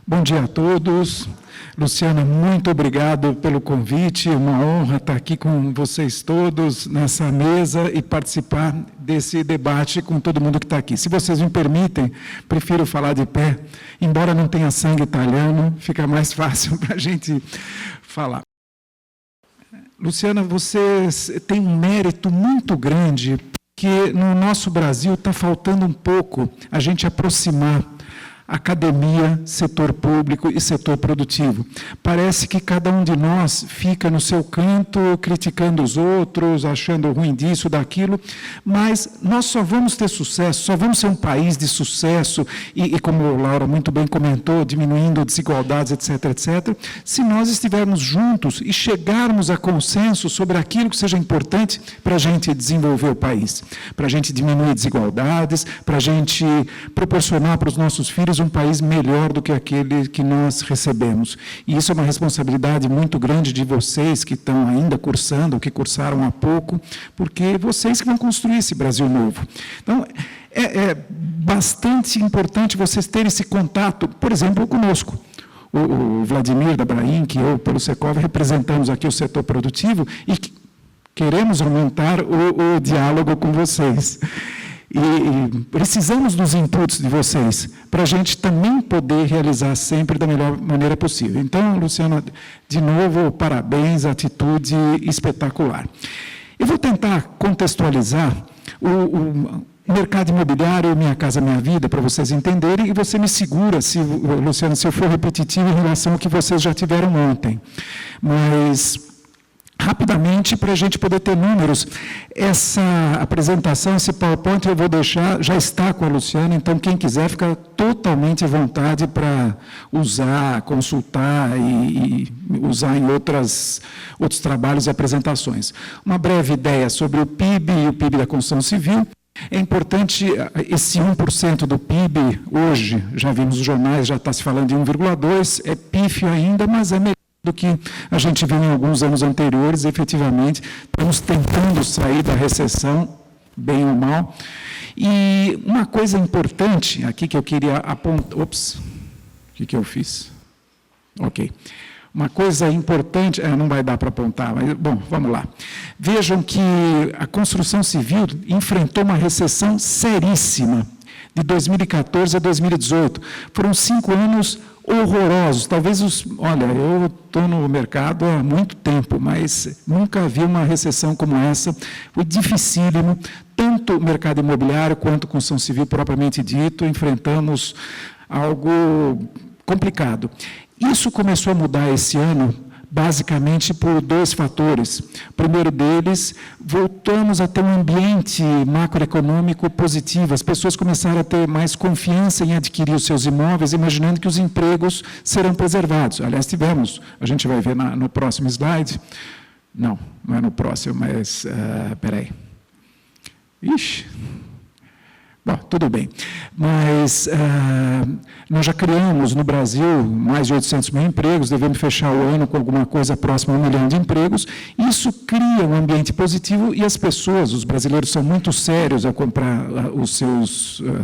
Bom dia a todos. Luciana, muito obrigado pelo convite. Uma honra estar aqui com vocês todos nessa mesa e participar desse debate com todo mundo que está aqui. Se vocês me permitem, prefiro falar de pé, embora não tenha sangue italiano, fica mais fácil para a gente falar. Luciana, você tem um mérito muito grande, porque no nosso Brasil está faltando um pouco a gente aproximar academia, setor público e setor produtivo. Parece que cada um de nós fica no seu canto, criticando os outros, achando ruim disso, daquilo, mas nós só vamos ter sucesso, só vamos ser um país de sucesso, e como a Laura muito bem comentou, diminuindo desigualdades, etc., etc., se nós estivermos juntos e chegarmos a consenso sobre aquilo que seja importante para a gente desenvolver o país, para a gente diminuir desigualdades, para a gente proporcionar para os nossos filhos um país melhor do que aquele que nós recebemos. E isso é uma responsabilidade muito grande de vocês que estão ainda cursando, que cursaram há pouco, porque vocês que vão construir esse Brasil novo. Então, é bastante importante vocês terem esse contato, por exemplo, conosco. O Vladimir da Brain, que eu, pelo Secov, representamos aqui o setor produtivo e queremos aumentar o diálogo com vocês. E precisamos dos inputs de vocês, para a gente também poder realizar sempre da melhor maneira possível. Então, Luciana, de novo, parabéns, atitude espetacular. Eu vou tentar contextualizar o mercado imobiliário, Minha Casa Minha Vida, para vocês entenderem, e você me segura, Luciana, se eu for repetitivo em relação ao que vocês já tiveram ontem. Mas rapidamente, para a gente poder ter números, essa apresentação, esse PowerPoint eu vou deixar, já está com a Luciana, então quem quiser fica totalmente à vontade para usar, consultar e usar em outros trabalhos e apresentações. Uma breve ideia sobre o PIB e o PIB da construção civil. É importante, esse 1% do PIB, hoje, já vimos nos jornais, já está se falando de 1,2%, é pífio ainda, mas é melhor do que a gente viu em alguns anos anteriores. Efetivamente, estamos tentando sair da recessão, bem ou mal. E uma coisa importante aqui que eu queria apontar... Ops, o que eu fiz? Ok. Uma coisa importante... não vai dar para apontar, mas, bom, vamos lá. Vejam que a construção civil enfrentou uma recessão seríssima, de 2014 a 2018. Foram 5 anos horrorosos. Talvez olha, eu estou no mercado há muito tempo, mas nunca vi uma recessão como essa. Foi dificílimo, tanto o mercado imobiliário quanto a construção civil propriamente dito, enfrentamos algo complicado. Isso começou a mudar esse ano, basicamente por 2 fatores. O primeiro deles, voltamos a ter um ambiente macroeconômico positivo. As pessoas começaram a ter mais confiança em adquirir os seus imóveis, imaginando que os empregos serão preservados. Aliás, tivemos, a gente vai ver no próximo slide. Não é no próximo, mas... espera aí. Ixi... Bom, tudo bem, mas nós já criamos no Brasil mais de 800 mil empregos, devemos fechar o ano com alguma coisa próxima a 1 milhão de empregos. Isso cria um ambiente positivo e as pessoas, os brasileiros, são muito sérios a comprar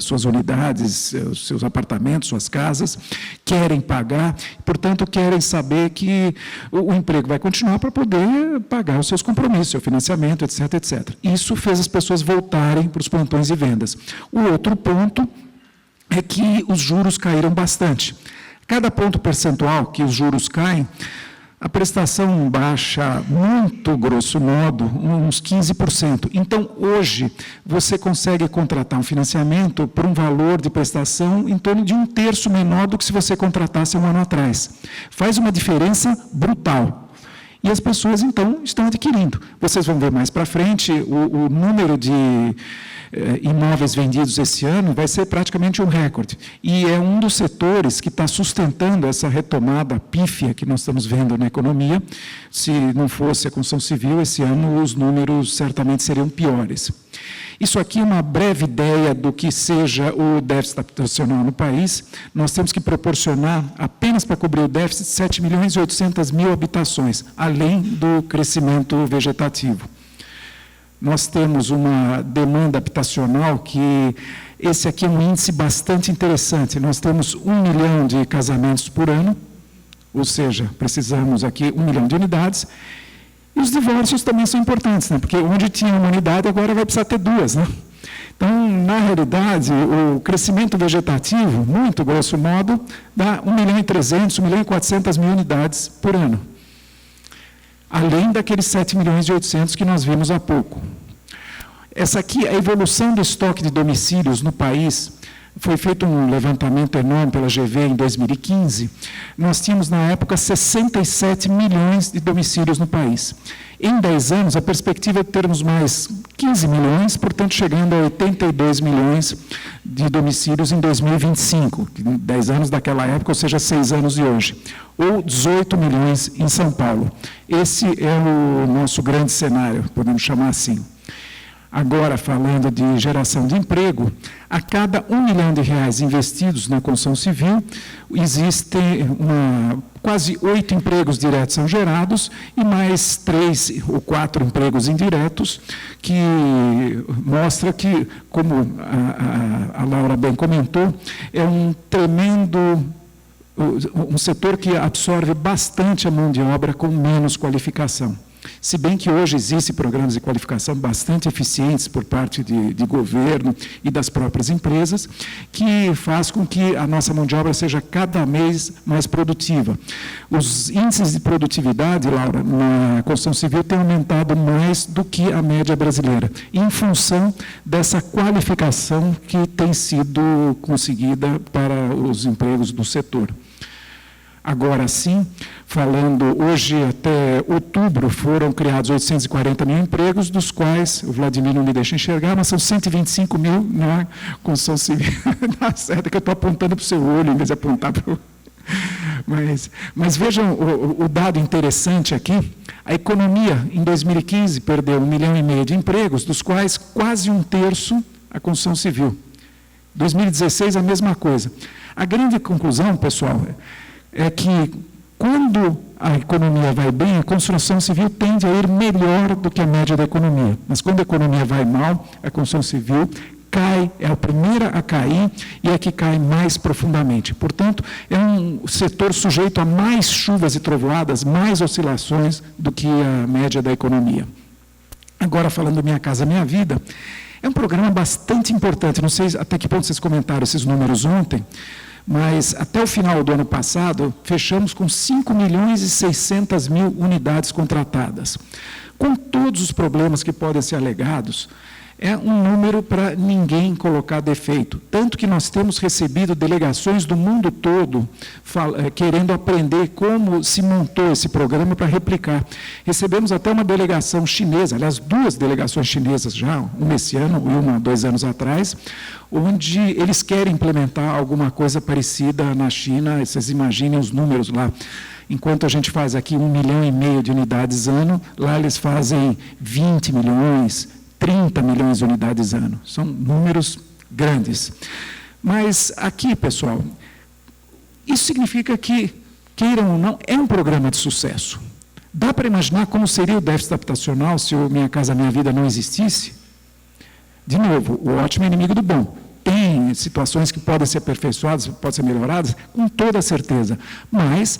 suas unidades, os seus apartamentos, suas casas, querem pagar, portanto, querem saber que o emprego vai continuar para poder pagar os seus compromissos, seu financiamento, etc., etc. Isso fez as pessoas voltarem para os plantões de vendas. O outro ponto é que os juros caíram bastante. Cada ponto percentual que os juros caem, a prestação baixa, muito grosso modo, uns 15%. Então, hoje, você consegue contratar um financiamento por um valor de prestação em torno de 1/3 menor do que se você contratasse um ano atrás. Faz uma diferença brutal. E as pessoas, então, estão adquirindo. Vocês vão ver mais para frente, o número de imóveis vendidos esse ano vai ser praticamente um recorde. E é um dos setores que está sustentando essa retomada pífia que nós estamos vendo na economia. Se não fosse a construção civil, esse ano os números certamente seriam piores. Isso aqui é uma breve ideia do que seja o déficit habitacional no país. Nós temos que proporcionar, apenas para cobrir o déficit, 7.800.000 habitações, além do crescimento vegetativo. nós temos uma demanda habitacional que, esse aqui é um índice bastante interessante, nós temos 1 milhão de casamentos por ano, ou seja, precisamos aqui 1 milhão de unidades, e os divórcios também são importantes, né? Porque onde tinha uma unidade, agora vai precisar ter 2, né? Então, na realidade, o crescimento vegetativo, muito grosso modo, dá 1 milhão e 300, 1 milhão e 400 mil unidades por ano. Além daqueles 7 milhões e 800 que nós vimos há pouco. Essa aqui, a evolução do estoque de domicílios no país, foi feito um levantamento enorme pela GV em 2015. Nós tínhamos, na época, 67 milhões de domicílios no país. Em 10 anos, a perspectiva é termos mais 15 milhões, portanto, chegando a 82 milhões de domicílios em 2025, 10 anos daquela época, ou seja, 6 anos de hoje, ou 18 milhões em São Paulo. Esse é o nosso grande cenário, podemos chamar assim. Agora, falando de geração de emprego, a cada R$1 milhão investidos na construção civil, existem quase 8 empregos diretos são gerados e mais 3 ou 4 empregos indiretos, que mostra que, como a Laura bem comentou, é um setor que absorve bastante a mão de obra com menos qualificação. Se bem que hoje existem programas de qualificação bastante eficientes por parte de governo e das próprias empresas, que faz com que a nossa mão de obra seja cada vez mais produtiva. Os índices de produtividade, Laura, na construção civil têm aumentado mais do que a média brasileira, em função dessa qualificação que tem sido conseguida para os empregos do setor. Agora sim, falando, hoje até outubro foram criados 840 mil empregos, dos quais, o Vladimir não me deixa enxergar, mas são 125 mil na construção civil. Dá certo que eu estou apontando para o seu olho, em vez de apontar para o... Mas vejam o dado interessante aqui, a economia em 2015 perdeu 1,5 milhão de empregos, dos quais quase 1/3 a construção civil. 2016 a mesma coisa. A grande conclusão, pessoal, é que quando a economia vai bem, a construção civil tende a ir melhor do que a média da economia. Mas quando a economia vai mal, a construção civil cai, é a primeira a cair e é que cai mais profundamente. Portanto, é um setor sujeito a mais chuvas e trovoadas, mais oscilações do que a média da economia. Agora, falando Minha Casa Minha Vida, é um programa bastante importante. Não sei até que ponto vocês comentaram esses números ontem, mas até o final do ano passado, fechamos com 5 milhões e 600 mil unidades contratadas. Com todos os problemas que podem ser alegados, é um número para ninguém colocar defeito. Tanto que nós temos recebido delegações do mundo todo querendo aprender como se montou esse programa para replicar. Recebemos até uma delegação chinesa, aliás, 2 delegações chinesas já, uma esse ano e uma 2 anos atrás, onde eles querem implementar alguma coisa parecida na China. Vocês imaginem os números lá. Enquanto a gente faz aqui 1,5 milhão de unidades ano, lá eles fazem 20 milhões, 30 milhões de unidades ano. São números grandes. Mas aqui, pessoal, isso significa que, queiram ou não, é um programa de sucesso. Dá para imaginar como seria o déficit habitacional se o Minha Casa Minha Vida não existisse? De novo, o ótimo é inimigo do bom. Tem situações que podem ser aperfeiçoadas, podem ser melhoradas, com toda certeza. Mas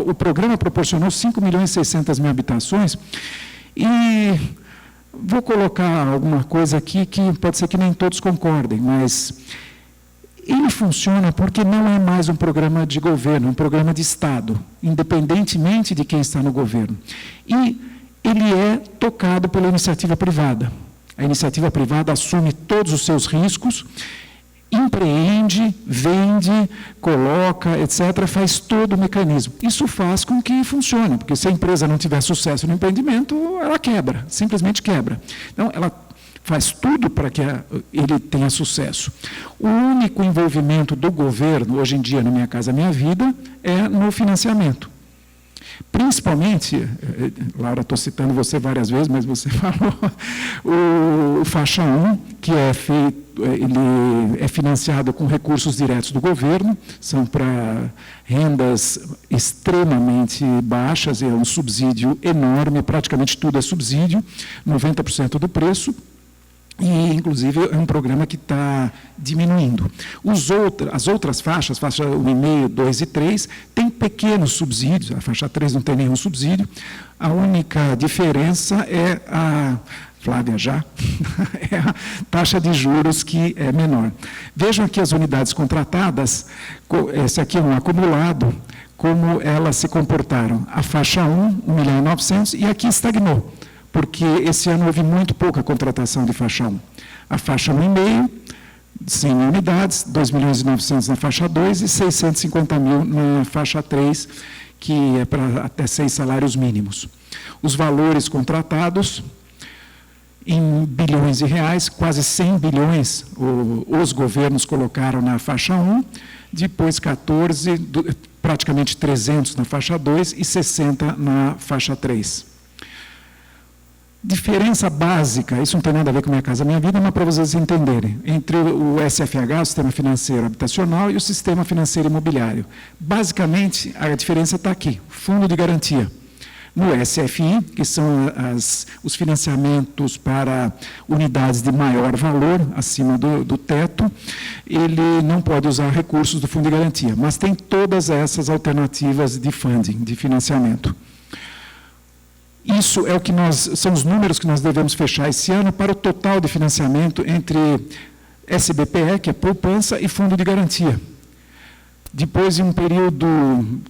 o programa proporcionou 5 milhões e 600 mil habitações e... vou colocar alguma coisa aqui que pode ser que nem todos concordem, mas ele funciona porque não é mais um programa de governo, é um programa de Estado, independentemente de quem está no governo. E ele é tocado pela iniciativa privada. A iniciativa privada assume todos os seus riscos, empreende, vende, coloca, etc., faz todo o mecanismo. Isso faz com que funcione, porque se a empresa não tiver sucesso no empreendimento, ela quebra, simplesmente quebra. Então, ela faz tudo para que ele tenha sucesso. O único envolvimento do governo, hoje em dia, no Minha Casa Minha Vida, é no financiamento. Principalmente, Laura, estou citando você várias vezes, mas você falou, o faixa 1, que é feito ele é financiado com recursos diretos do governo, são para rendas extremamente baixas, é um subsídio enorme, praticamente tudo é subsídio, 90% do preço. E, inclusive, é um programa que está diminuindo. As outras faixas, faixa 1,5, 2 e 3, têm pequenos subsídios, a faixa 3 não tem nenhum subsídio, a única diferença é a, Flávia já, é a taxa de juros que é menor. Vejam aqui as unidades contratadas, esse aqui é um acumulado, como elas se comportaram. A faixa 1, 1.900.000, e aqui estagnou, porque esse ano houve muito pouca contratação de faixa 1. A faixa 1,5, 100 unidades, 2.900.000 na faixa 2 e 650.000 na faixa 3, que é para até 6 salários mínimos. Os valores contratados, em bilhões de reais, quase 100 bilhões os governos colocaram na faixa 1, depois 14, praticamente 300 na faixa 2 e 60 na faixa 3. Diferença básica, isso não tem nada a ver com Minha Casa Minha Vida, mas para vocês entenderem, entre o SFH, o Sistema Financeiro Habitacional, e o Sistema Financeiro Imobiliário. Basicamente, a diferença está aqui, Fundo de Garantia. No SFI, que são os financiamentos para unidades de maior valor, acima do teto, ele não pode usar recursos do Fundo de Garantia, mas tem todas essas alternativas de funding, de financiamento. Isso é são os números que nós devemos fechar esse ano para o total de financiamento entre SBPE, que é poupança, e fundo de garantia. Depois de um período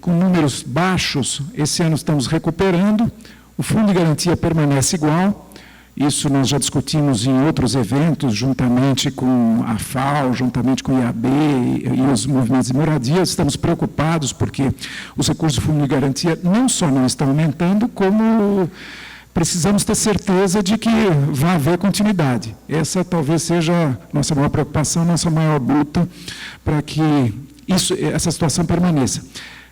com números baixos, esse ano estamos recuperando, o fundo de garantia permanece igual, isso nós já discutimos em outros eventos, juntamente com a FAO, juntamente com o IAB e os movimentos de moradia. Estamos preocupados porque os recursos do fundo de garantia não só não estão aumentando, como precisamos ter certeza de que vai haver continuidade. Essa talvez seja a nossa maior preocupação, nossa maior luta para que essa situação permaneça.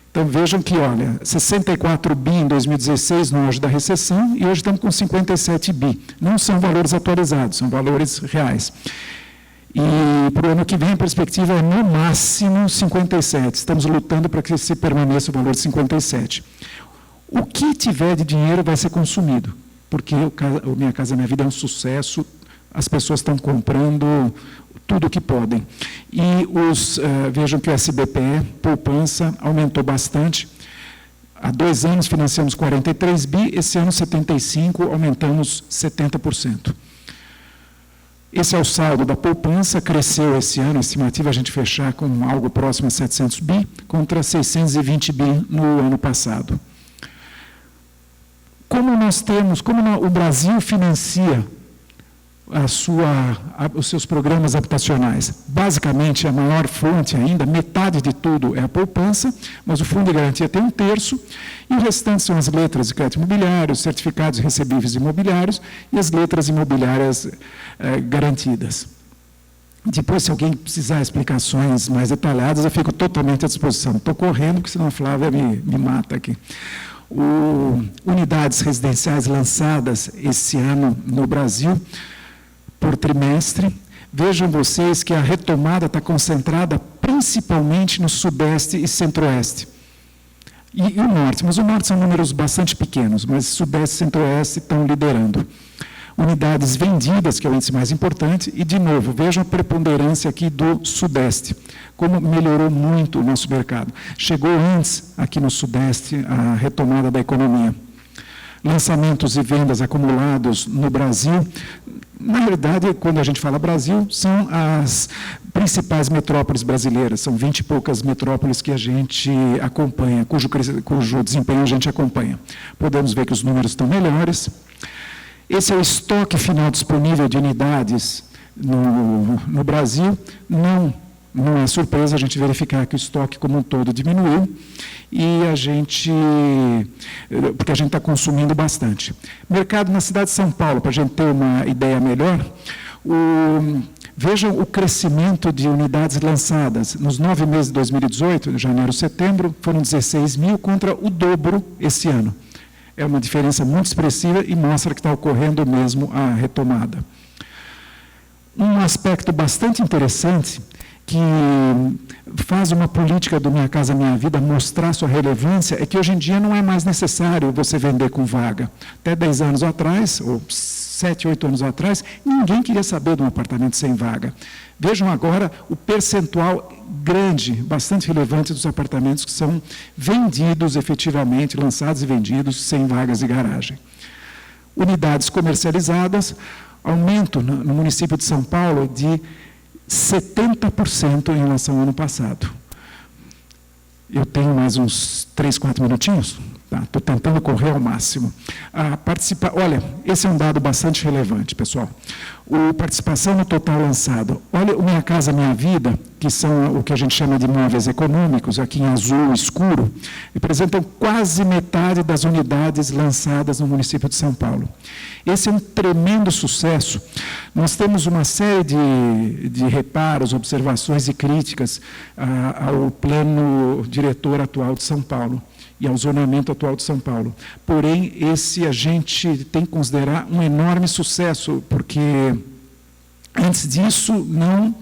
Então, vejam que, olha, 64 bi em 2016, no auge da recessão, e hoje estamos com 57 bi. Não são valores atualizados, são valores reais. E para o ano que vem, a perspectiva é, no máximo, 57. Estamos lutando para que se permaneça o valor de 57. O que tiver de dinheiro vai ser consumido, porque o Minha Casa Minha Vida é um sucesso, as pessoas estão comprando tudo o que podem. E vejam que o SBPE, poupança, aumentou bastante. Há 2 anos financiamos 43 bi, esse ano 75, aumentamos 70%. Esse é o saldo da poupança, cresceu esse ano, a estimativa é a gente fechar com algo próximo a 700 bi, contra 620 bi no ano passado. Como o Brasil financia os seus programas habitacionais? Basicamente, a maior fonte ainda, metade de tudo é a poupança, mas o Fundo de Garantia tem 1/3, e o restante são as letras de crédito imobiliário, os certificados recebíveis imobiliários e as letras imobiliárias garantidas. Depois, se alguém precisar de explicações mais detalhadas, eu fico totalmente à disposição. Estou correndo, porque senão a Flávia me mata aqui. Unidades residenciais lançadas esse ano no Brasil, por trimestre. Vejam vocês que a retomada está concentrada principalmente no Sudeste e Centro-Oeste. E o Norte, mas o Norte são números bastante pequenos, mas Sudeste e Centro-Oeste estão liderando. Unidades vendidas, que é o índice mais importante, e, de novo, vejam a preponderância aqui do Sudeste, como melhorou muito o nosso mercado. Chegou antes, aqui no Sudeste, a retomada da economia. Lançamentos e vendas acumulados no Brasil. Na realidade, quando a gente fala Brasil, são as principais metrópoles brasileiras, são 20 e poucas metrópoles que a gente acompanha, cujo desempenho a gente acompanha. Podemos ver que os números estão melhores. Esse é o estoque final disponível de unidades no Brasil. Não é surpresa a gente verificar que o estoque como um todo diminuiu, e porque a gente está consumindo bastante. Mercado na cidade de São Paulo, para a gente ter uma ideia melhor, vejam o crescimento de unidades lançadas. Nos 9 meses de 2018, janeiro, setembro, foram 16 mil contra o dobro esse ano. É uma diferença muito expressiva e mostra que está ocorrendo mesmo a retomada. Um aspecto bastante interessante que faz uma política do Minha Casa Minha Vida mostrar sua relevância é que hoje em dia não é mais necessário você vender com vaga. Até 10 anos atrás, ou 7, 8 anos atrás, ninguém queria saber de um apartamento sem vaga. Vejam agora o percentual grande, bastante relevante dos apartamentos que são vendidos efetivamente, lançados e vendidos sem vagas de garagem. Unidades comercializadas, aumento no município de São Paulo de 70% em relação ao ano passado. Eu tenho mais uns 3, 4 minutinhos? Estou tentando correr ao máximo. Olha, esse é um dado bastante relevante, pessoal. A participação no total lançado. Olha, o Minha Casa Minha Vida, que são o que a gente chama de imóveis econômicos, aqui em azul escuro, representam quase metade das unidades lançadas no município de São Paulo. Esse é um tremendo sucesso. Nós temos uma série de reparos, observações e críticas ao plano diretor atual de São Paulo e ao zonamento atual de São Paulo. Porém, esse a gente tem que considerar um enorme sucesso, porque antes disso não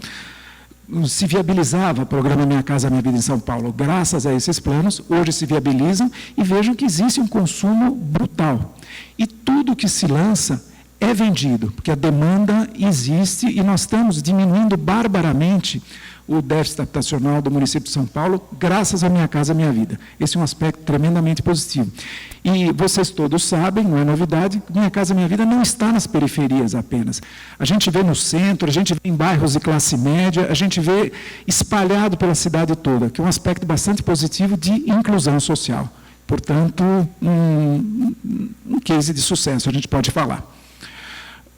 se viabilizava o programa Minha Casa Minha Vida em São Paulo. Graças a esses planos, hoje se viabilizam e vejam que existe um consumo brutal. E tudo que se lança é vendido, porque a demanda existe e nós estamos diminuindo barbaramente o déficit habitacional do município de São Paulo, graças à Minha Casa Minha Vida. Esse é um aspecto tremendamente positivo. E vocês todos sabem, não é novidade, Minha Casa Minha Vida não está nas periferias apenas. A gente vê no centro, a gente vê em bairros de classe média, a gente vê espalhado pela cidade toda, que é um aspecto bastante positivo de inclusão social. Portanto, um case de sucesso, a gente pode falar.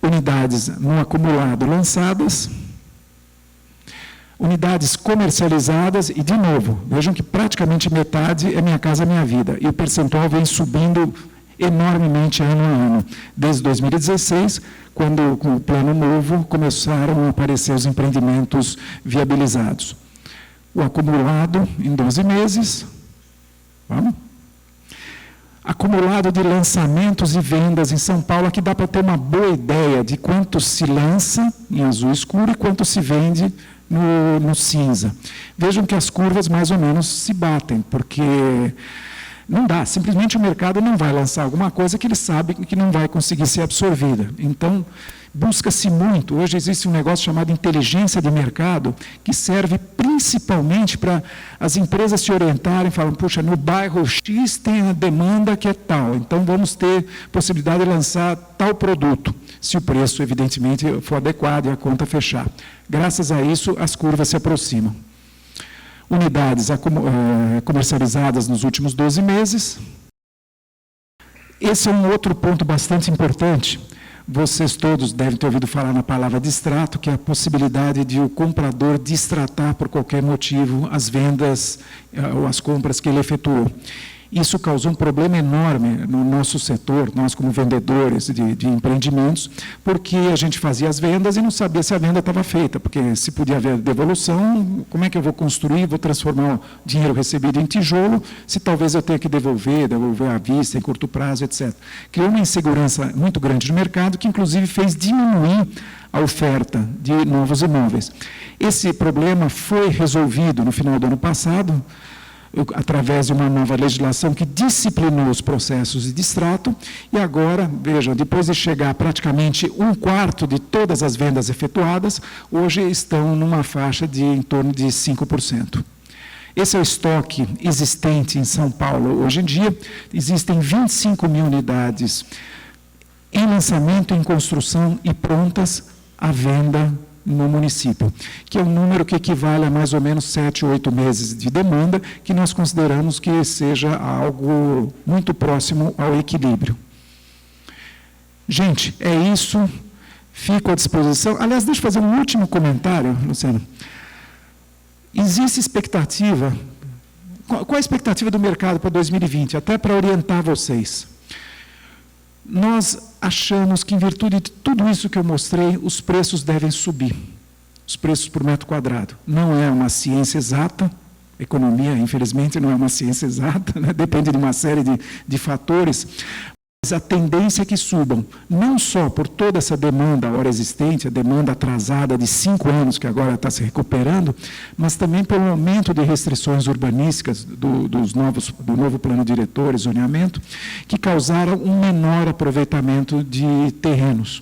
Unidades no acumulado lançadas, unidades comercializadas e, de novo, vejam que praticamente metade é Minha Casa Minha Vida, e o percentual vem subindo enormemente ano a ano. Desde 2016, quando, com o plano novo, começaram a aparecer os empreendimentos viabilizados. O acumulado em 12 meses, vamos? Acumulado de lançamentos e vendas em São Paulo, aqui dá para ter uma boa ideia de quanto se lança em azul escuro e quanto se vende no cinza. Vejam que as curvas mais ou menos se batem, porque não dá, simplesmente o mercado não vai lançar alguma coisa que ele sabe que não vai conseguir ser absorvida. Então, busca-se muito, hoje existe um negócio chamado inteligência de mercado, que serve principalmente para as empresas se orientarem e falarem, puxa, no bairro X tem a demanda que é tal, então vamos ter possibilidade de lançar tal produto, se o preço, evidentemente, for adequado e a conta fechar. Graças a isso, as curvas se aproximam. Unidades comercializadas nos últimos 12 meses. Esse é um outro ponto bastante importante. Vocês todos devem ter ouvido falar na palavra distrato, que é a possibilidade de o comprador distratar por qualquer motivo as vendas ou as compras que ele efetuou. Isso causou um problema enorme no nosso setor, nós como vendedores de empreendimentos, porque a gente fazia as vendas e não sabia se a venda estava feita, porque se podia haver devolução, como é que eu vou construir, vou transformar o dinheiro recebido em tijolo, se talvez eu tenha que devolver à vista, em curto prazo, etc. Criou uma insegurança muito grande no mercado, que inclusive fez diminuir a oferta de novos imóveis. Esse problema foi resolvido no final do ano passado, através de uma nova legislação que disciplinou os processos de distrato, e agora, vejam, depois de chegar praticamente 1/4 de todas as vendas efetuadas, hoje estão numa faixa de em torno de 5%. Esse é o estoque existente em São Paulo. Hoje em dia, existem 25 mil unidades em lançamento, em construção e prontas à venda no município, que é um número que equivale a mais ou menos 7 ou 8 meses de demanda, que nós consideramos que seja algo muito próximo ao equilíbrio. Gente, é isso, fico à disposição. Aliás, deixa eu fazer um último comentário, Luciano. Existe expectativa, qual a expectativa do mercado para 2020, até para orientar vocês? Nós achamos que, em virtude de tudo isso que eu mostrei, os preços devem subir, os preços por metro quadrado. Não é uma ciência exata, economia, infelizmente, não é uma ciência exata, né? Depende de uma série de fatores, a tendência é que subam, não só por toda essa demanda agora existente, a demanda atrasada de 5 anos, que agora está se recuperando, mas também pelo aumento de restrições urbanísticas do novo plano diretor e zoneamento, que causaram um menor aproveitamento de terrenos.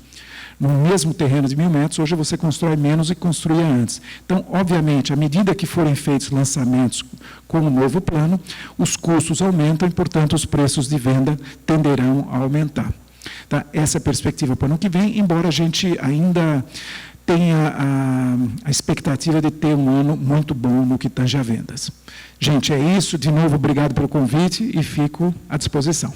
No mesmo terreno de 1.000 metros, hoje você constrói menos do que construía antes. Então, obviamente, à medida que forem feitos lançamentos com o novo plano, os custos aumentam e, portanto, os preços de venda tenderão a aumentar. Tá? Essa é a perspectiva para o ano que vem, embora a gente ainda tenha a expectativa de ter um ano muito bom no que tange a vendas. Gente, é isso. De novo, obrigado pelo convite e fico à disposição.